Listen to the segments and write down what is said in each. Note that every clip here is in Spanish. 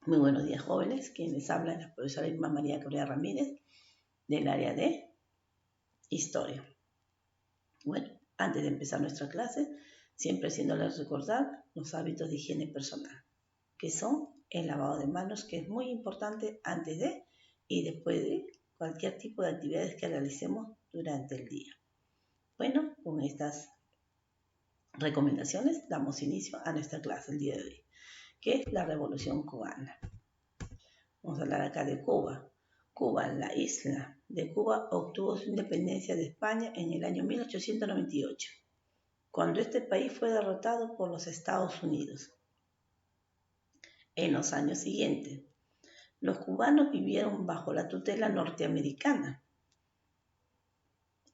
Muy buenos días, jóvenes. Quien les habla es la profesora Irma María Correa Ramírez del área de Historia. Bueno, antes de empezar nuestra clase, siempre haciéndoles recordar los hábitos de higiene personal, que son el lavado de manos, que es muy importante antes de y después de cualquier tipo de actividades que realicemos durante el día. Bueno, con estas recomendaciones damos inicio a nuestra clase el día de hoy, que es la Revolución Cubana. Vamos a hablar acá de Cuba. Cuba, la isla de Cuba, obtuvo su independencia de España en el año 1898, cuando este país fue derrotado por los Estados Unidos. En los años siguientes, los cubanos vivieron bajo la tutela norteamericana.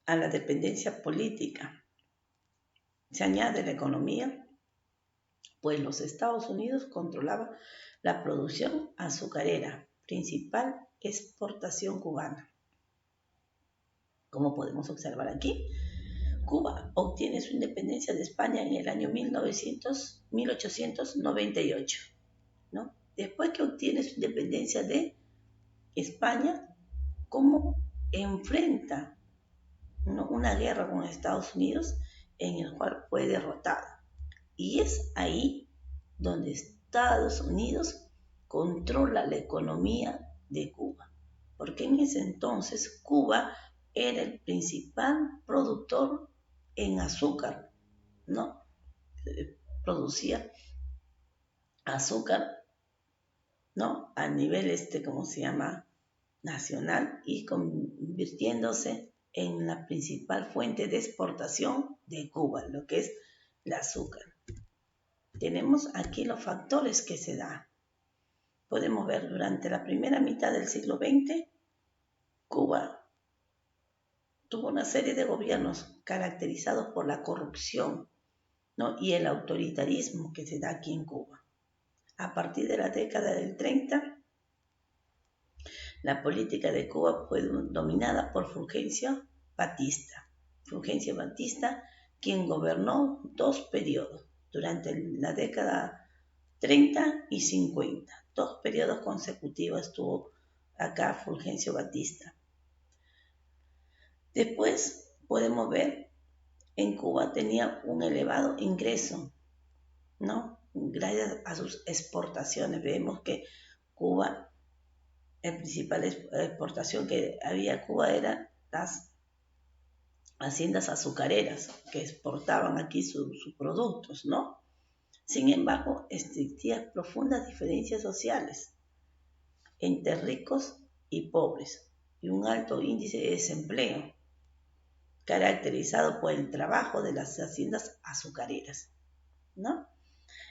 A la dependencia política se añade la economía, pues los Estados Unidos controlaban la producción azucarera, principal exportación cubana. Como podemos observar aquí, Cuba obtiene su independencia de España en el año 1898, ¿no? Después que obtiene su independencia de España, ¿cómo enfrenta, ¿no?, una guerra con Estados Unidos en el cual fue derrotada? Y es ahí donde Estados Unidos controla la economía de Cuba, porque en ese entonces Cuba era el principal productor en azúcar, ¿no? Producía azúcar, ¿no?, a nivel, ¿cómo se llama?, nacional, y convirtiéndose en la principal fuente de exportación de Cuba, lo que es el azúcar. Tenemos aquí los factores que se dan. Podemos ver durante la primera mitad del siglo XX, Cuba tuvo una serie de gobiernos caracterizados por la corrupción, ¿no?, y el autoritarismo que se da aquí en Cuba. A partir de la década del 30, la política de Cuba fue dominada por Fulgencio Batista. Fulgencio Batista, quien gobernó 2 periodos, durante la década 30 y 50. 2 periodos consecutivos estuvo acá Fulgencio Batista. Después podemos ver, en Cuba tenía un elevado ingreso, ¿no?, gracias a sus exportaciones. Vemos que Cuba, la principal exportación que había en Cuba eran las haciendas azucareras que exportaban aquí sus productos, ¿no? Sin embargo, existían profundas diferencias sociales entre ricos y pobres y un alto índice de desempleo, caracterizado por el trabajo de las haciendas azucareras, ¿no?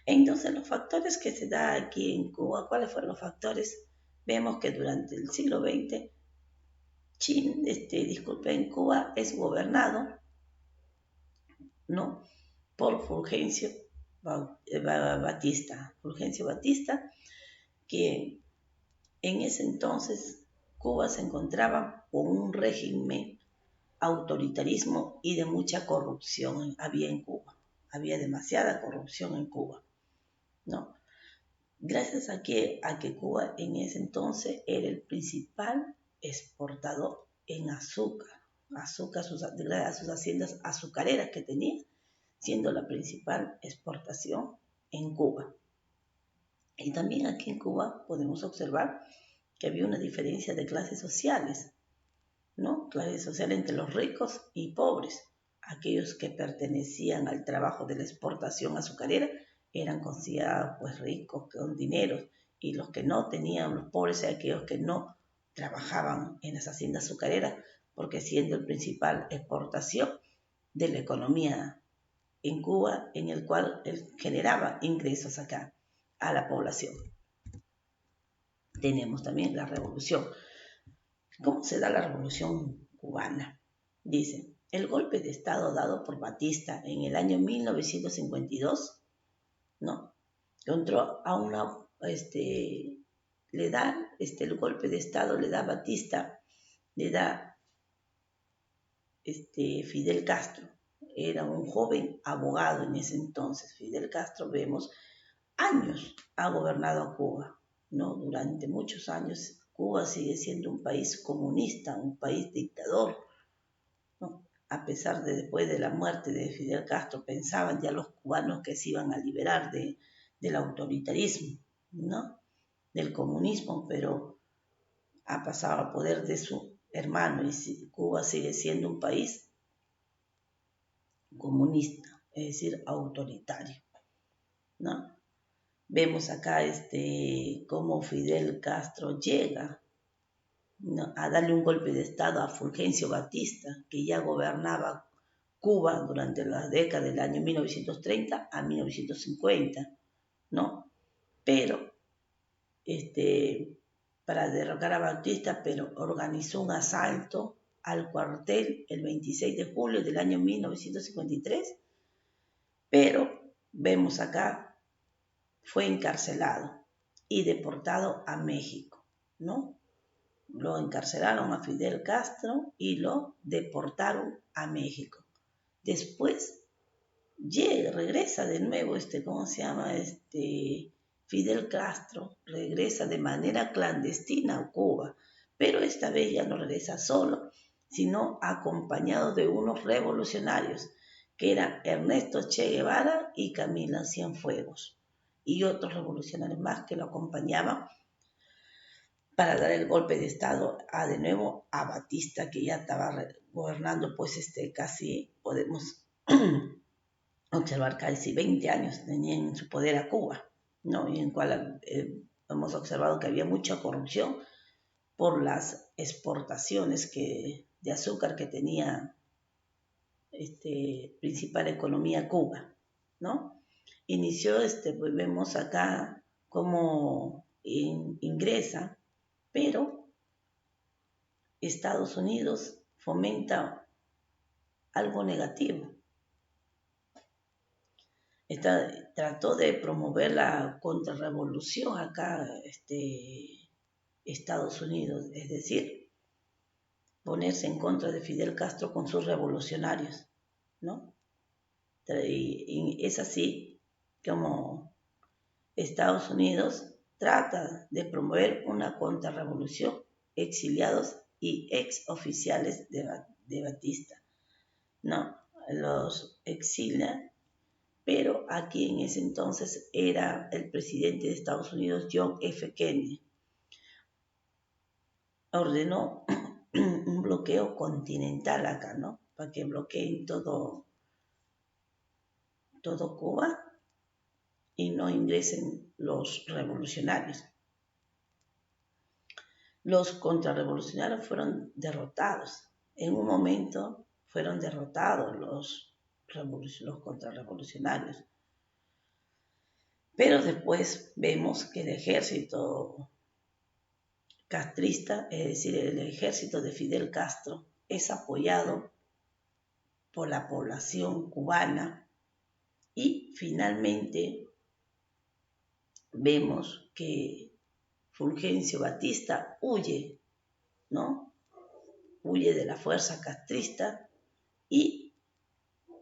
Entonces, los factores que se da aquí en Cuba, ¿cuáles fueron los factores? Vemos que durante el siglo XX, en Cuba es gobernado, ¿no?, por Fulgencio Batista. Fulgencio Batista, que en ese entonces Cuba se encontraba con un régimen autoritarismo y de mucha corrupción había en Cuba. Había demasiada corrupción en Cuba, ¿no? Gracias a que Cuba en ese entonces era el principal exportador en azúcar, gracias a sus haciendas azucareras que tenía, siendo la principal exportación en Cuba. Y también aquí en Cuba podemos observar que había una diferencia de clases sociales, ¿no? Clases sociales entre los ricos y pobres. Aquellos que pertenecían al trabajo de la exportación azucarera eran considerados pues ricos, con dinero, y los que no tenían, los pobres, eran aquellos que no trabajaban en las haciendas azucareras, porque siendo el principal exportación de la economía en Cuba, en el cual generaba ingresos acá a la población. Tenemos también la revolución. ¿Cómo se da la revolución cubana? Dice, el golpe de Estado dado por Batista en el año 1952, ¿no?, entró a una, le da, el golpe de Estado le da Batista, le da Fidel Castro. Era un joven abogado en ese entonces. Fidel Castro, vemos, años ha gobernado a Cuba. ¿no? Durante muchos años Cuba sigue siendo un país comunista, un país dictador, ¿no? A pesar de después de la muerte de Fidel Castro, pensaban ya los cubanos que se iban a liberar del autoritarismo, ¿no? Del comunismo, pero ha pasado al poder de su hermano y Cuba sigue siendo un país comunista, es decir, autoritario, ¿no? Vemos acá cómo Fidel Castro llega, ¿no?, a darle un golpe de Estado a Fulgencio Batista, que ya gobernaba Cuba durante la década del año 1930 a 1950, ¿no? Pero, para derrocar a Batista, pero organizó un asalto al cuartel el 26 de julio del año 1953, pero vemos acá, fue encarcelado y deportado a México, ¿no? Lo encarcelaron a Fidel Castro y lo deportaron a México. Después regresa de nuevo ¿cómo se llama? Fidel Castro regresa de manera clandestina a Cuba, pero esta vez ya no regresa solo, sino acompañado de unos revolucionarios, que eran Ernesto Che Guevara y Camilo Cienfuegos, y otros revolucionarios más que lo acompañaban para dar el golpe de Estado de nuevo a Batista, que ya estaba gobernando, pues casi podemos observar casi 20 años tenía en su poder a Cuba, ¿no? Y en cual hemos observado que había mucha corrupción por las exportaciones de azúcar que tenía principal economía Cuba, ¿no? Inició, pues vemos acá cómo ingresa, pero Estados Unidos fomenta algo negativo. Trató de promover la contrarrevolución acá, Estados Unidos, es decir, ponerse en contra de Fidel Castro con sus revolucionarios, ¿no? Y es así como Estados Unidos trata de promover una contrarrevolución, exiliados y ex oficiales de Batista, ¿no? Los exilia, pero aquí en ese entonces era el presidente de Estados Unidos, John F. Kennedy. Ordenó un bloqueo continental acá, ¿no? Para que bloqueen todo Cuba y no ingresen los revolucionarios. Los contrarrevolucionarios fueron derrotados. En un momento fueron derrotados los contrarrevolucionarios. Pero después vemos que el ejército castrista, es decir, el ejército de Fidel Castro, es apoyado por la población cubana y finalmente vemos que Fulgencio Batista huye, ¿no? Huye de la fuerza castrista y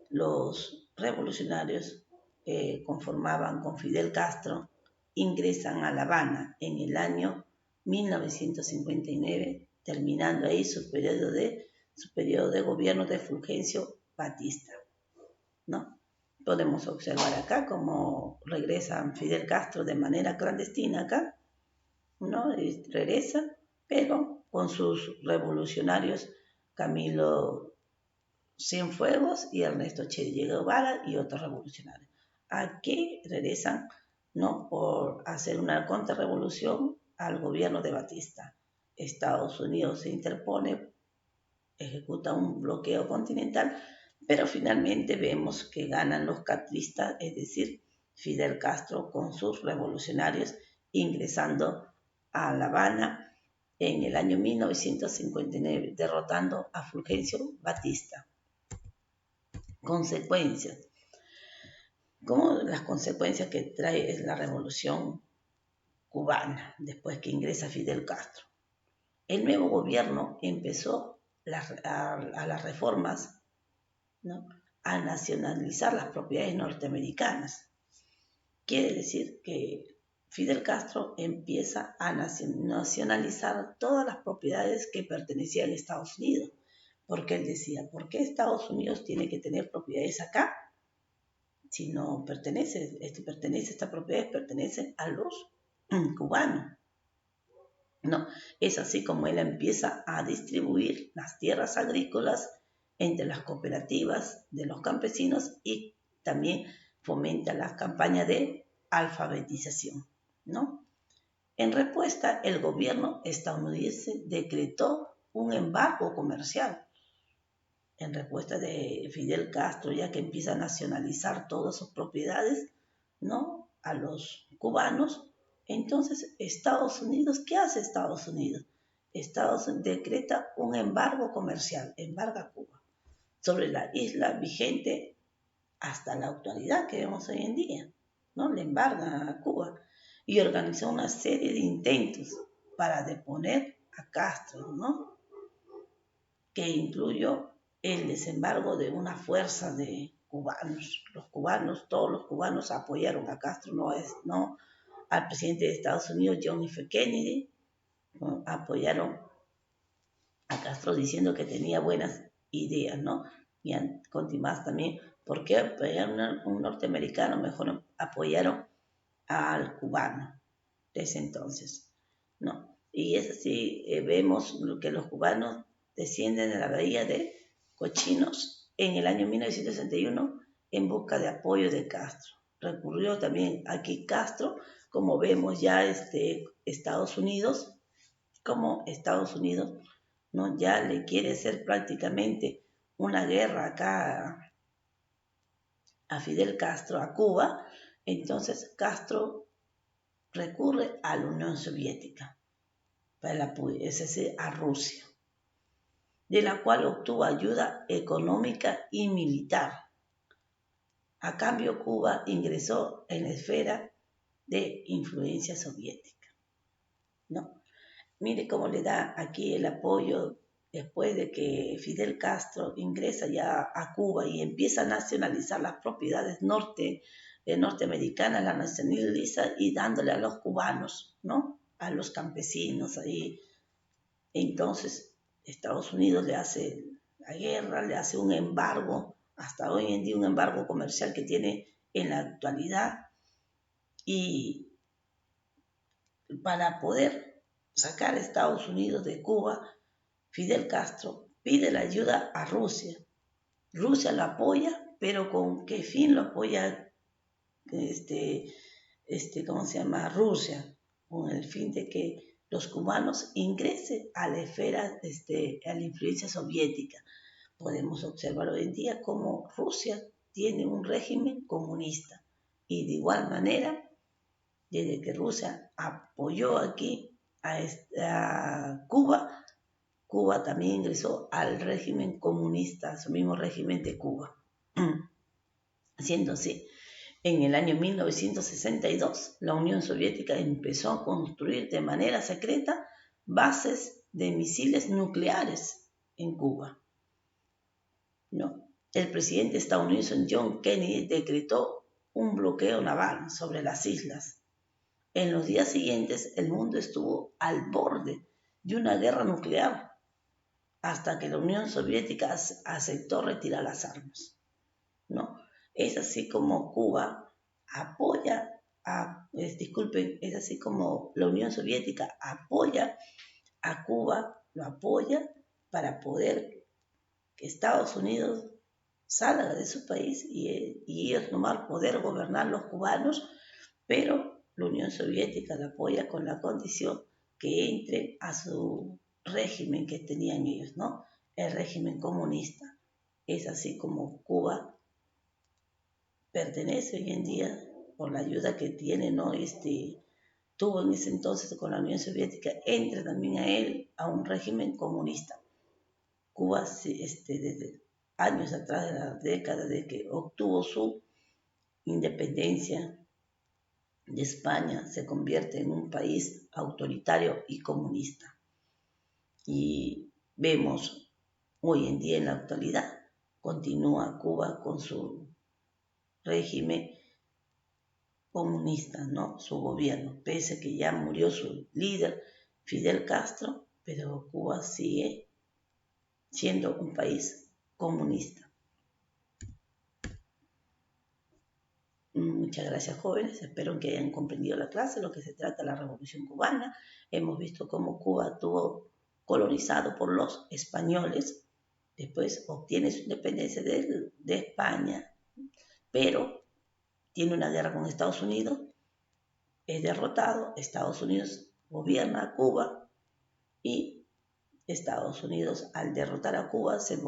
los revolucionarios que conformaban con Fidel Castro ingresan a La Habana en el año 1959, terminando ahí su periodo de gobierno de Fulgencio Batista, ¿no? Podemos observar acá cómo regresa Fidel Castro de manera clandestina acá, ¿no? Y regresa, pero con sus revolucionarios Camilo Cienfuegos y Ernesto Che Guevara y otros revolucionarios. Aquí regresan, ¿no?, por hacer una contrarrevolución al gobierno de Batista. Estados Unidos se interpone, ejecuta un bloqueo continental, pero finalmente vemos que ganan los castristas, es decir, Fidel Castro con sus revolucionarios ingresando a La Habana en el año 1959, derrotando a Fulgencio Batista. Consecuencias. Como las consecuencias que trae la revolución cubana después que ingresa Fidel Castro. El nuevo gobierno empezó a las reformas, ¿no?, a nacionalizar las propiedades norteamericanas. Quiere decir que Fidel Castro empieza a nacionalizar todas las propiedades que pertenecían a Estados Unidos, porque él decía, ¿por qué Estados Unidos tiene que tener propiedades acá? Si no pertenece, esta propiedad pertenece a los cubanos. No, es así como él empieza a distribuir las tierras agrícolas entre las cooperativas de los campesinos y también fomenta las campañas de alfabetización, ¿no? En respuesta, el gobierno estadounidense decretó un embargo comercial en respuesta de Fidel Castro, ya que empieza a nacionalizar todas sus propiedades, ¿no? A los cubanos. Entonces, Estados Unidos, ¿qué hace Estados Unidos? Estados Unidos decreta un embargo comercial, embarga a Cuba, sobre la isla vigente hasta la actualidad que vemos hoy en día, ¿no? Le embarga a Cuba y organizó una serie de intentos para deponer a Castro, ¿no? Que incluyó el desembarco de una fuerza de cubanos. Los cubanos, todos los cubanos apoyaron a Castro, no al presidente de Estados Unidos, John F. Kennedy, ¿no? Apoyaron a Castro diciendo que tenía buenas ideas, ¿no? Y continuás también, ¿por qué apoyaron a un norteamericano? Mejor apoyaron al cubano de ese entonces, ¿no? Y es así, vemos que los cubanos descienden de la bahía de Cochinos en el año 1961 en busca de apoyo de Castro. Recurrió también aquí Castro, como vemos ya Estados Unidos, ¿no? Ya le quiere hacer prácticamente una guerra acá a Fidel Castro, a Cuba. Entonces Castro recurre a la Unión Soviética, es decir, a Rusia, de la cual obtuvo ayuda económica y militar. A cambio, Cuba ingresó en la esfera de influencia soviética, ¿no? Mire cómo le da aquí el apoyo después de que Fidel Castro ingresa ya a Cuba y empieza a nacionalizar las propiedades norteamericanas, la nacionaliza y dándole a los cubanos, ¿no? A los campesinos ahí. Entonces Estados Unidos le hace la guerra, le hace un embargo, hasta hoy en día un embargo comercial que tiene en la actualidad, y para poder sacar a Estados Unidos de Cuba, Fidel Castro pide la ayuda a Rusia. Rusia lo apoya, pero ¿con qué fin lo apoya ¿cómo se llama? Rusia? Con el fin de que los cubanos ingresen a la esfera, a la influencia soviética. Podemos observar hoy en día cómo Rusia tiene un régimen comunista y de igual manera, desde que Rusia apoyó aquí a Cuba, Cuba también ingresó al régimen comunista, a su mismo régimen de Cuba. Siendo así, en el año 1962, la Unión Soviética empezó a construir de manera secreta bases de misiles nucleares en Cuba, ¿no? El presidente estadounidense John Kennedy decretó un bloqueo naval sobre las islas. En los días siguientes, el mundo estuvo al borde de una guerra nuclear hasta que la Unión Soviética aceptó retirar las armas, ¿no? Es así como Cuba apoya, es así como la Unión Soviética apoya a Cuba, lo apoya para poder que Estados Unidos salga de su país y ellos nomás poder gobernar los cubanos, pero la Unión Soviética la apoya con la condición que entre a su régimen que tenían ellos, ¿no? El régimen comunista. Es así como Cuba pertenece hoy en día por la ayuda que tiene, ¿no? Tuvo en ese entonces con la Unión Soviética, entra también a él a un régimen comunista. Cuba, desde años atrás, de la década de que obtuvo su independencia de España, se convierte en un país autoritario y comunista. Y vemos hoy en día, en la actualidad, continúa Cuba con su régimen comunista, ¿no? Su gobierno, pese a que ya murió su líder, Fidel Castro, pero Cuba sigue siendo un país comunista. Muchas gracias, jóvenes. Espero que hayan comprendido la clase, lo que se trata de la Revolución Cubana. Hemos visto cómo Cuba estuvo colonizado por los españoles, después obtiene su independencia de España, pero tiene una guerra con Estados Unidos, es derrotado, Estados Unidos gobierna a Cuba y Estados Unidos, al derrotar a Cuba, se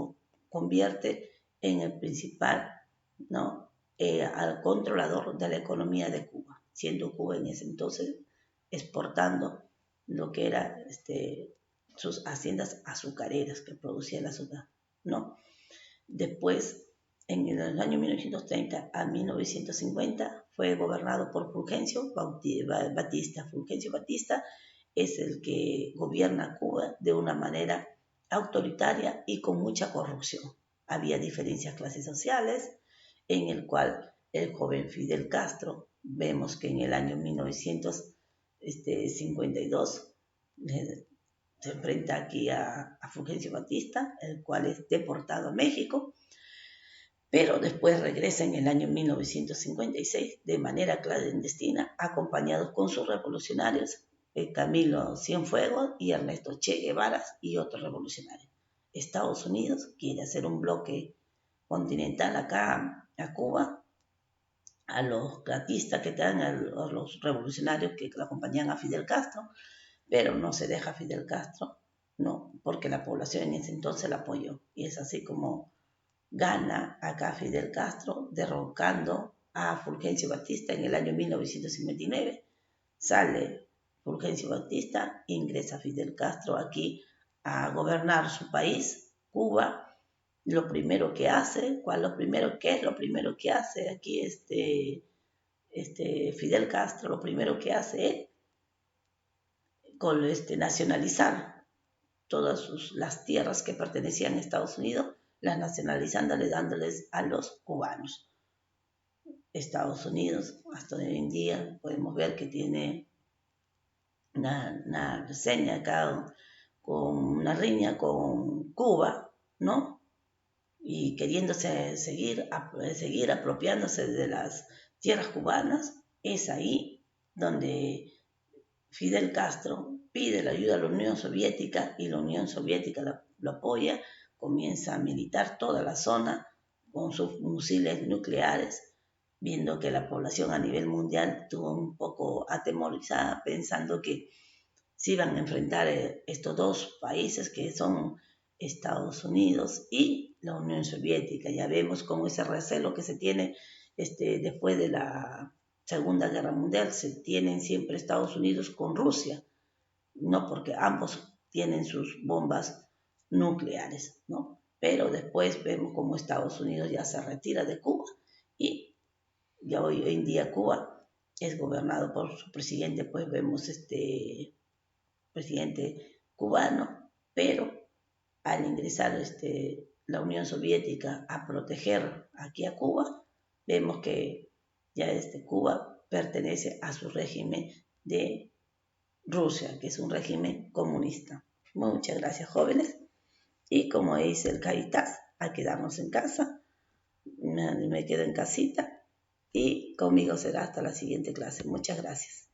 convierte en el principal, ¿no? Al controlador de la economía de Cuba, siendo Cuba en ese entonces exportando lo que era sus haciendas azucareras que producían el azúcar, ¿no? Después, en el año 1930 a 1950, fue gobernado por Fulgencio Batista. Fulgencio Batista es el que gobierna Cuba de una manera autoritaria y con mucha corrupción. Había diferencias clases sociales, en el cual el joven Fidel Castro, vemos que en el año 1952 se enfrenta aquí a Fulgencio Batista, el cual es deportado a México, pero después regresa en el año 1956 de manera clandestina, acompañados con sus revolucionarios, Camilo Cienfuegos y Ernesto Che Guevara y otros revolucionarios. Estados Unidos quiere hacer un bloque continental acá a Cuba, a los gatistas que están, a los revolucionarios que acompañan a Fidel Castro, pero no se deja Fidel Castro, no, porque la población en ese entonces la apoyó. Y es así como gana acá Fidel Castro, derrocando a Fulgencio Batista en el año 1959. Sale Fulgencio Batista, ingresa Fidel Castro aquí a gobernar su país, Cuba. Lo primero que hace, ¿qué es lo primero que hace aquí Fidel Castro? Lo primero que hace es nacionalizar todas las tierras que pertenecían a Estados Unidos, las nacionalizándoles, dándoles a los cubanos. Estados Unidos, hasta hoy en día, podemos ver que tiene una reseña acá, con una riña con Cuba, ¿no? Y queriéndose seguir apropiándose de las tierras cubanas. Es ahí donde Fidel Castro pide la ayuda a la Unión Soviética y la Unión Soviética lo apoya, comienza a militar toda la zona con sus misiles nucleares, viendo que la población a nivel mundial estuvo un poco atemorizada, pensando que se iban a enfrentar estos dos países que son Estados Unidos y la Unión Soviética. Ya vemos cómo ese recelo que se tiene después de la Segunda Guerra Mundial, se tienen siempre Estados Unidos con Rusia, no porque ambos tienen sus bombas nucleares, ¿no? Pero después vemos cómo Estados Unidos ya se retira de Cuba y ya hoy en día Cuba es gobernado por su presidente, pues vemos presidente cubano, pero al ingresar la Unión Soviética a proteger aquí a Cuba, vemos que ya Cuba pertenece a su régimen de Rusia, que es un régimen comunista. Muchas gracias, jóvenes. Y como dice el Caritas, a quedarnos en casa. Me quedo en casita y conmigo será hasta la siguiente clase. Muchas gracias.